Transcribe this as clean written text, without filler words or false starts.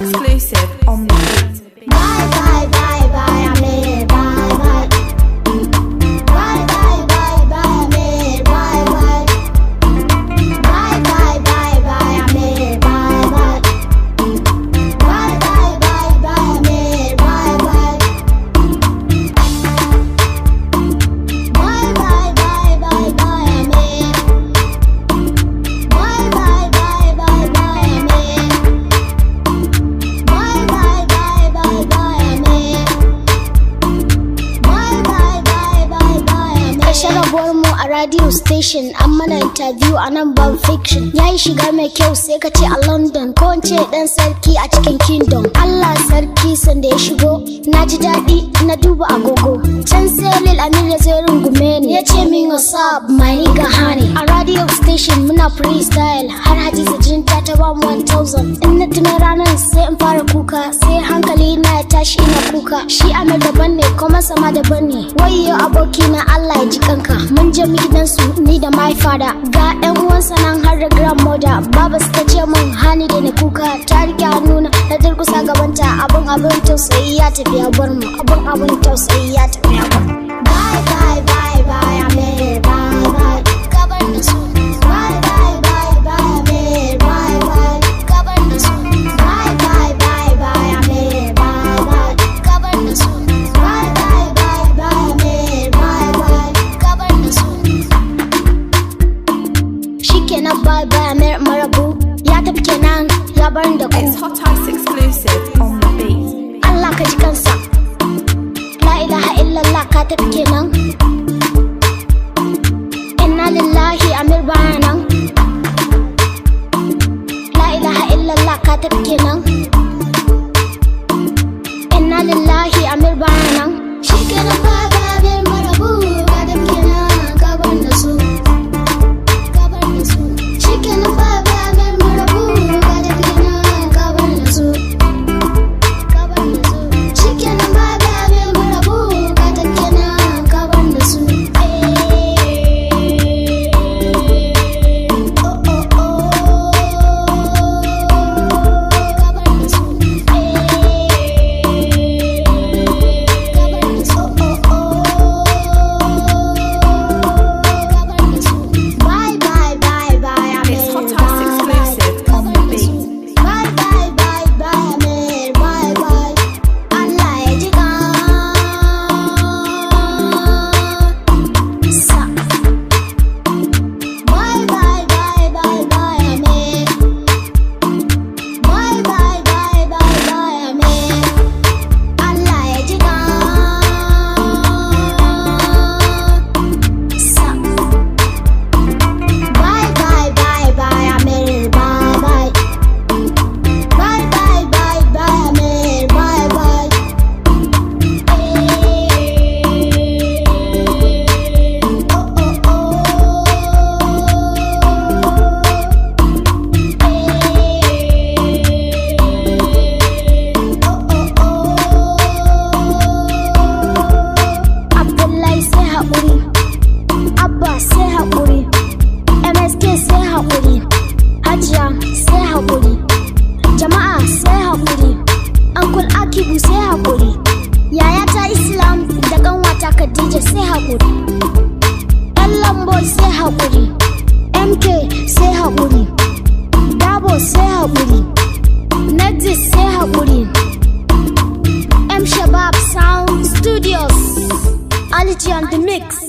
exclusive on the beat. Bye bye bye bye Amir, bye bye. Bye bye bye bye Amir, bye bye. Bye bye bye bye Amir, bye bye. Bye bye bye bye Amir, bye bye. Bye bye bye bye bye Amir. Bye bye bye bye bye Amir. Bye bye bye bye bye Amir. Bye bye bye bye bye Amir. Ƙarshen rabuwar mu a radio station an mana interview a nan ban fiction. Yayi shiga mai kyau sai ka ce a London ko in ce dan sarki a cikin kingdom. Allah sarki sanda ya shigo na ji daɗi na duba agogo. Can sai Lil Amir ya zo rungume ni ya ce min what's up my nigga honey. A radio station muna freestyle har Hadiza Jinta ta ba mu 1000. In na tuna ranar sai in fara kuka sai hankali na ya tashi ina kuka. Shi Amir daban ne kuma sama daban ne. Wayyo aboki na Allah ya ji kanka. Mun je mu gidansu ni da my father. Ga ƴan uwansa nan har da grandmother. Baba ta ce min hani da ni kuka. Ta rike hannuna na durkusa gabanta. Abun tausayi ya tafi ya bar mu. Abun tausayi ya tafi ya bar mu. Bye bye bye bye Amir, bye bye. Kabar da su. Bye bye bye bye Amir, bye bye. Kabar da su. Bye bye bye bye Amir, bye bye. Kabar da su. Bye bye bye bye Amir, bye bye. Kabar da su. Shikenan bye bye Amir marabu. Ya tafi kenan ya bar da ku. It's Hot Ice exclusive on the beat. Allah ka ji kansa. La ilaha illallah ka tafi kenan. Inna lillahi Amir baya nan. La ilaha illallah ka tafi kenan. Inna lillahi Amir baya nan. Shikenan baba Amir marabu ka tafi kenan ka bar da su. Ka bar da su. Shikenan baba Amir marabu ka tafi kenan ka bar da su. Ka bar da su. Shikenan baba Amir marabu ka tafi kenan ka bar da su. Bye bye bye bye Amir. It's Hot Ice exclusive on the beat. Bye bye bye bye Amir, bye bye. Allah ya ji kansa. Bye bye bye bye bye Amir. Bye bye bye bye bye Amir. Allah ya ji kansa. Bye bye bye bye Amir, bye bye. Bye bye bye bye Amir, bye bye. Abdullahi sai haƙuri, Abba sai haƙuri, MSK sai haƙuri, Hajiya sai haƙuri, jama'a sai haƙuri, Uncle Akibu sai haƙuri, yayata Islam da ƙanwata Khadija sai haƙuri, ɗan Lambo sai haƙuri, MK sai haƙuri, Dabo sai haƙuri, Nexus sai haƙuri, M Shabab Sound Studios, Aliji on the mix.